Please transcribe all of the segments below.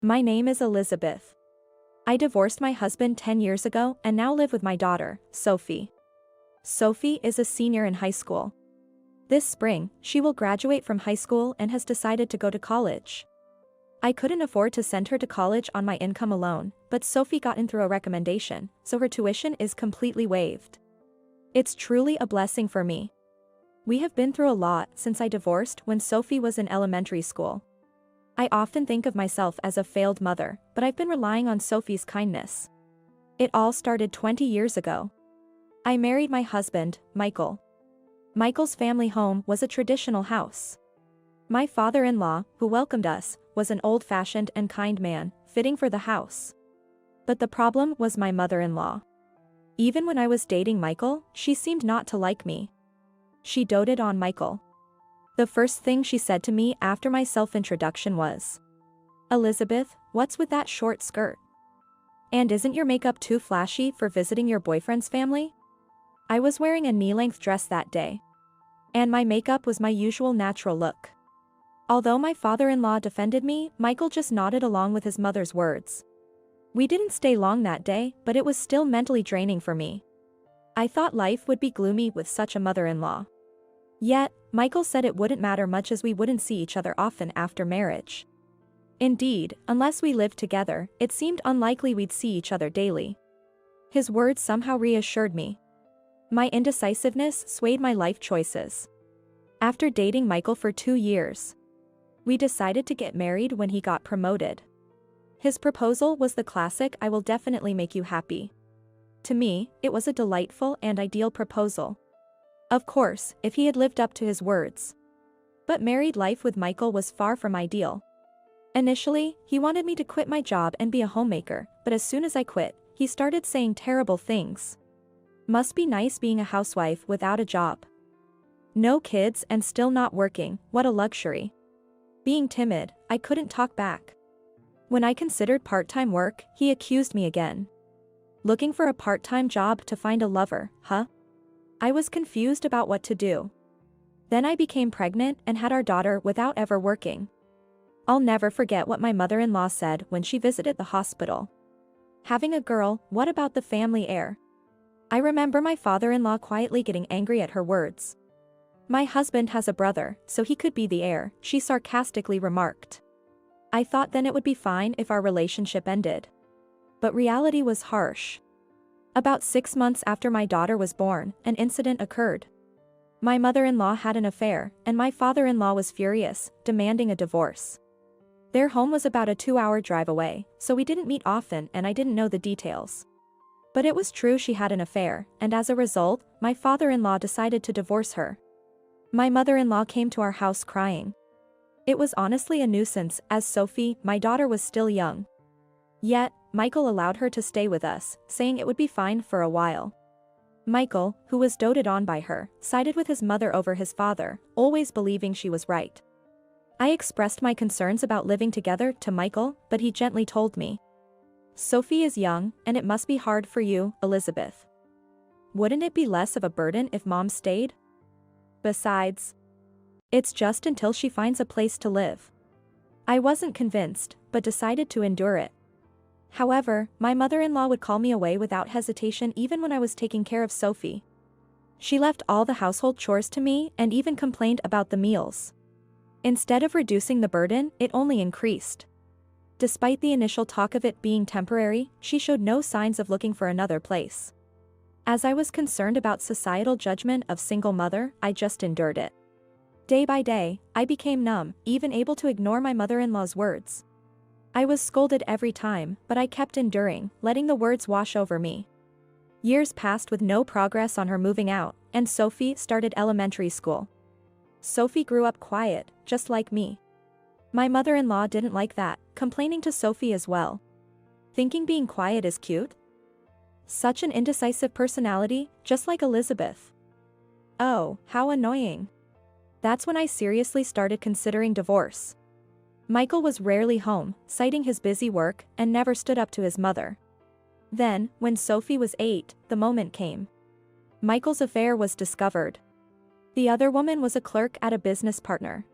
My name is Elizabeth. I divorced my husband 10 years ago and now live with my daughter, Sophie. Sophie is a senior in high school. This spring, she will graduate from high school and has decided to go to college. I couldn't afford to send her to college on my income alone, but Sophie got in through a recommendation, so her tuition is completely waived. It's truly a blessing for me. We have been through a lot since I divorced when Sophie was in elementary school. I often think of myself as a failed mother, but I've been relying on Sophie's kindness. It all started 20 years ago. I married my husband, Michael. Michael's family home was a traditional house. My father-in-law, who welcomed us, was an old-fashioned and kind man, fitting for the house. But the problem was my mother-in-law. Even when I was dating Michael, she seemed not to like me. She doted on Michael. The first thing she said to me after my self-introduction was, "Elizabeth, what's with that short skirt? And isn't your makeup too flashy for visiting your boyfriend's family?" I was wearing a knee-length dress that day. And my makeup was my usual natural look. Although my father-in-law defended me, Michael just nodded along with his mother's words. We didn't stay long that day, but it was still mentally draining for me. I thought life would be gloomy with such a mother-in-law. Yet, Michael said it wouldn't matter much as we wouldn't see each other often after marriage. Indeed, unless we lived together, it seemed unlikely we'd see each other daily. His words somehow reassured me. My indecisiveness swayed my life choices. After dating Michael for 2 years, we decided to get married when he got promoted. His proposal was the classic "I will definitely make you happy." To me, it was a delightful and ideal proposal. Of course, if he had lived up to his words. But married life with Michael was far from ideal. Initially, he wanted me to quit my job and be a homemaker, but as soon as I quit, he started saying terrible things. Must be nice being a housewife without a job. No kids and still not working, what a luxury. Being timid, I couldn't talk back. When I considered part-time work, he accused me again. Looking for a part-time job to find a lover, huh? I was confused about what to do. Then I became pregnant and had our daughter without ever working. I'll never forget what my mother-in-law said when she visited the hospital. "Having a girl, what about the family heir?" I remember my father-in-law quietly getting angry at her words. "My husband has a brother, so he could be the heir," she sarcastically remarked. I thought then it would be fine if our relationship ended. But reality was harsh. About 6 months after my daughter was born, an incident occurred. My mother-in-law had an affair, and my father-in-law was furious, demanding a divorce. Their home was about a 2-hour drive away, so we didn't meet often and I didn't know the details. But it was true she had an affair, and as a result, my father-in-law decided to divorce her. My mother-in-law came to our house crying. It was honestly a nuisance, as Sophie, my daughter, was still young. Yet, Michael allowed her to stay with us, saying it would be fine for a while. Michael, who was doted on by her, sided with his mother over his father, always believing she was right. I expressed my concerns about living together to Michael, but he gently told me, "Sophie is young, and it must be hard for you, Elizabeth. Wouldn't it be less of a burden if Mom stayed? Besides, it's just until she finds a place to live." I wasn't convinced, but decided to endure it. However, my mother-in-law would call me away without hesitation even when I was taking care of Sophie. She left all the household chores to me and even complained about the meals. Instead of reducing the burden, it only increased. Despite the initial talk of it being temporary, she showed no signs of looking for another place. As I was concerned about societal judgment of single mother, I just endured it. Day by day, I became numb, even able to ignore my mother-in-law's words. I was scolded every time, but I kept enduring, letting the words wash over me. Years passed with no progress on her moving out, and Sophie started elementary school. Sophie grew up quiet, just like me. My mother-in-law didn't like that, complaining to Sophie as well. Thinking being quiet is cute? Such an indecisive personality, just like Elizabeth. Oh, how annoying. That's when I seriously started considering divorce. Michael was rarely home, citing his busy work, and never stood up to his mother. Then, when Sophie was 8, the moment came. Michael's affair was discovered. The other woman was a clerk at a business partner.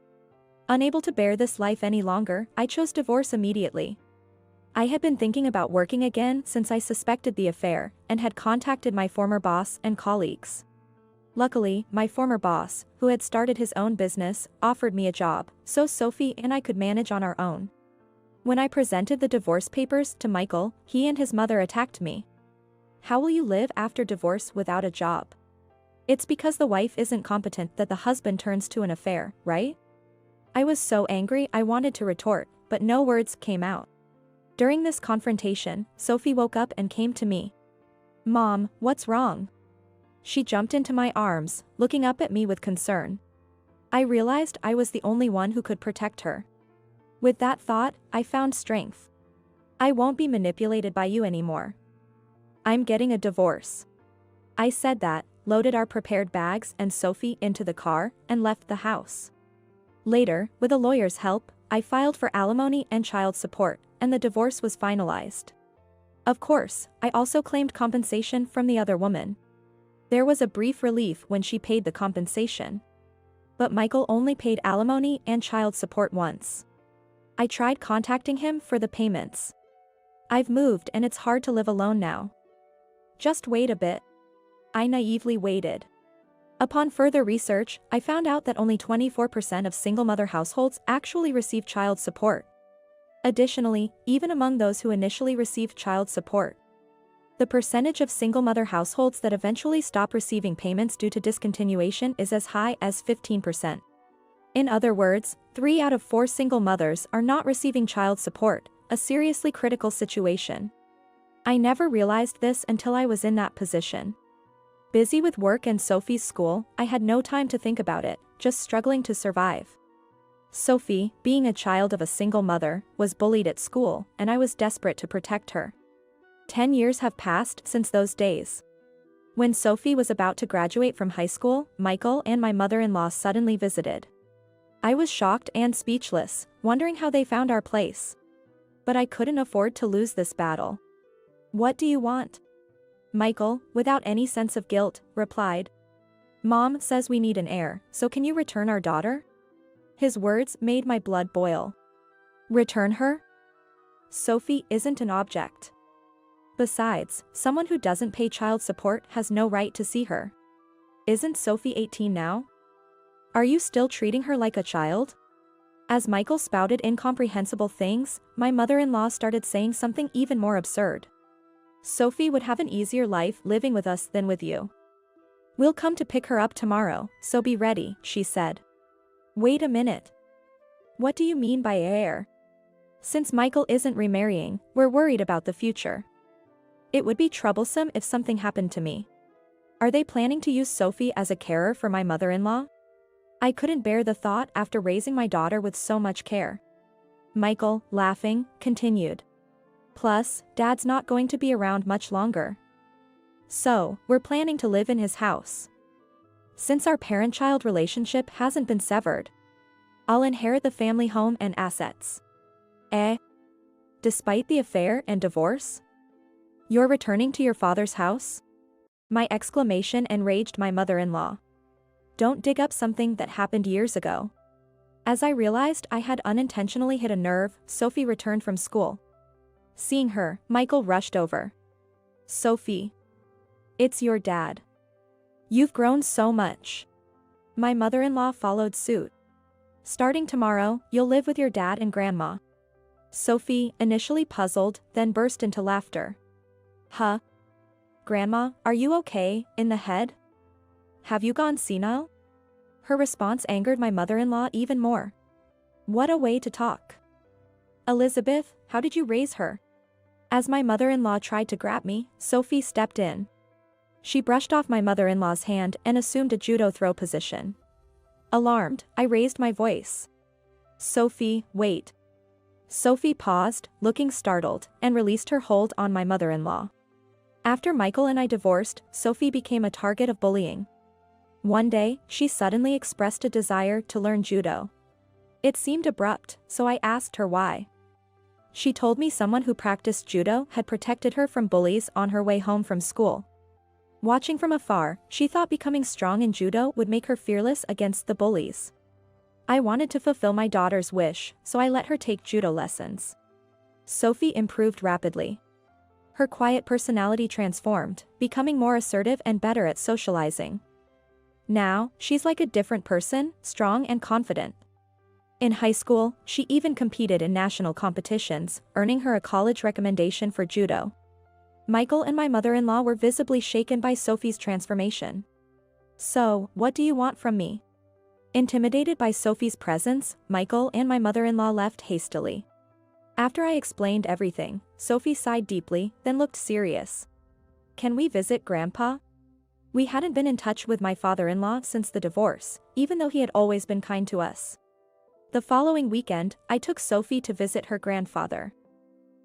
Unable to bear this life any longer, I chose divorce immediately. I had been thinking about working again since I suspected the affair and had contacted my former boss and colleagues. Luckily, my former boss, who had started his own business, offered me a job, so Sophie and I could manage on our own. When I presented the divorce papers to Michael, he and his mother attacked me. How will you live after divorce without a job? It's because the wife isn't competent that the husband turns to an affair, right? I was so angry I wanted to retort, but no words came out. During this confrontation, Sophie woke up and came to me. "Mom, what's wrong?" She jumped into my arms, looking up at me with concern. I realized I was the only one who could protect her. With that thought, I found strength. I won't be manipulated by you anymore. I'm getting a divorce. I said that, loaded our prepared bags and Sophie into the car, and left the house. Later, with a lawyer's help, I filed for alimony and child support, and the divorce was finalized. Of course, I also claimed compensation from the other woman. There was a brief relief when she paid the compensation. But Michael only paid alimony and child support once. I tried contacting him for the payments. I've moved and it's hard to live alone now. Just wait a bit. I naively waited. Upon further research, I found out that only 24% of single-mother households actually receive child support. Additionally, even among those who initially received child support, the percentage of single-mother households that eventually stop receiving payments due to discontinuation is as high as 15%. In other words, 3 out of 4 single mothers are not receiving child support, a seriously critical situation. I never realized this until I was in that position. Busy with work and Sophie's school, I had no time to think about it, just struggling to survive. Sophie, being a child of a single mother, was bullied at school, and I was desperate to protect her. 10 years have passed since those days. When Sophie was about to graduate from high school, Michael and my mother-in-law suddenly visited. I was shocked and speechless, wondering how they found our place. But I couldn't afford to lose this battle. "What do you want?" Michael, without any sense of guilt, replied. "Mom says we need an heir, so can you return our daughter?" His words made my blood boil. Return her? Sophie isn't an object. Besides, someone who doesn't pay child support has no right to see her. Isn't Sophie 18 now? Are you still treating her like a child? As Michael spouted incomprehensible things, my mother-in-law started saying something even more absurd. "Sophie would have an easier life living with us than with you. We'll come to pick her up tomorrow, so be ready," she said. Wait a minute. What do you mean by heir? Since Michael isn't remarrying, we're worried about the future. It would be troublesome if something happened to me. Are they planning to use Sophie as a carer for my mother-in-law? I couldn't bear the thought after raising my daughter with so much care. Michael, laughing, continued. Plus, Dad's not going to be around much longer. So, we're planning to live in his house. Since our parent-child relationship hasn't been severed, I'll inherit the family home and assets. Despite the affair and divorce? You're returning to your father's house? My exclamation enraged my mother-in-law. Don't dig up something that happened years ago. As I realized I had unintentionally hit a nerve, Sophie returned from school. Seeing her, Michael rushed over. Sophie. It's your dad. You've grown so much. My mother-in-law followed suit. Starting tomorrow, you'll live with your dad and grandma. Sophie, initially puzzled, then burst into laughter. Huh? Grandma, are you okay, in the head? Have you gone senile? Her response angered my mother-in-law even more. What a way to talk. Elizabeth, how did you raise her? As my mother-in-law tried to grab me, Sophie stepped in. She brushed off my mother-in-law's hand and assumed a judo throw position. Alarmed, I raised my voice. Sophie, wait. Sophie paused, looking startled, and released her hold on my mother-in-law. After Michael and I divorced, Sophie became a target of bullying. One day, she suddenly expressed a desire to learn judo. It seemed abrupt, so I asked her why. She told me someone who practiced judo had protected her from bullies on her way home from school. Watching from afar, she thought becoming strong in judo would make her fearless against the bullies. I wanted to fulfill my daughter's wish, so I let her take judo lessons. Sophie improved rapidly. Her quiet personality transformed, becoming more assertive and better at socializing. Now, she's like a different person, strong and confident. In high school, she even competed in national competitions, earning her a college recommendation for judo. Michael and my mother-in-law were visibly shaken by Sophie's transformation. "So, what do you want from me?" Intimidated by Sophie's presence, Michael and my mother-in-law left hastily. After I explained everything, Sophie sighed deeply, then looked serious. "Can we visit Grandpa?" We hadn't been in touch with my father-in-law since the divorce, even though he had always been kind to us. The following weekend, I took Sophie to visit her grandfather.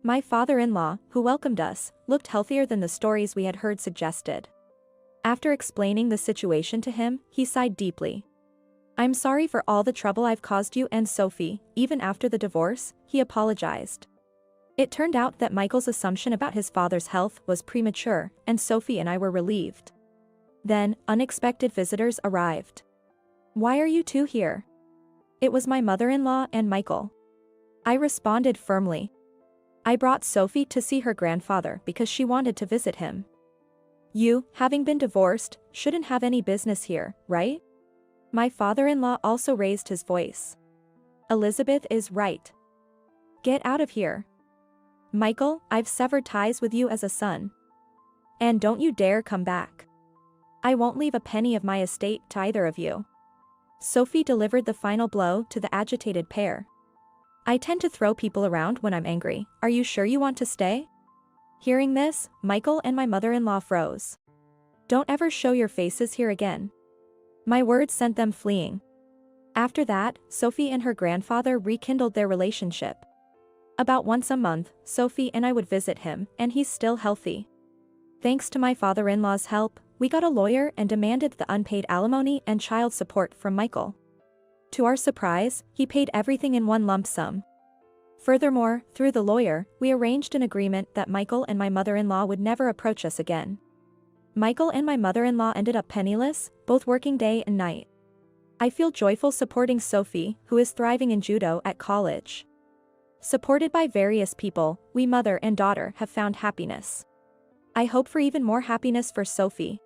My father-in-law, who welcomed us, looked healthier than the stories we had heard suggested. After explaining the situation to him, he sighed deeply. "I'm sorry for all the trouble I've caused you and Sophie." Even after the divorce, he apologized. It turned out that Michael's assumption about his father's health was premature, and Sophie and I were relieved. Then, unexpected visitors arrived. "Why are you two here?" It was my mother-in-law and Michael. I responded firmly. "I brought Sophie to see her grandfather because she wanted to visit him. You, having been divorced, shouldn't have any business here, right?" My father-in-law also raised his voice. "Elizabeth is right. Get out of here. Michael, I've severed ties with you as a son. And don't you dare come back. I won't leave a penny of my estate to either of you." Sophie delivered the final blow to the agitated pair. "I tend to throw people around when I'm angry. Are you sure you want to stay?" Hearing this, Michael and my mother-in-law froze. "Don't ever show your faces here again." My words sent them fleeing. After that, Sophie and her grandfather rekindled their relationship. About once a month, Sophie and I would visit him, and he's still healthy. Thanks to my father-in-law's help, we got a lawyer and demanded the unpaid alimony and child support from Michael. To our surprise, he paid everything in one lump sum. Furthermore, through the lawyer, we arranged an agreement that Michael and my mother-in-law would never approach us again. Michael and my mother-in-law ended up penniless, both working day and night. I feel joyful supporting Sophie, who is thriving in judo at college. Supported by various people, we mother and daughter have found happiness. I hope for even more happiness for Sophie.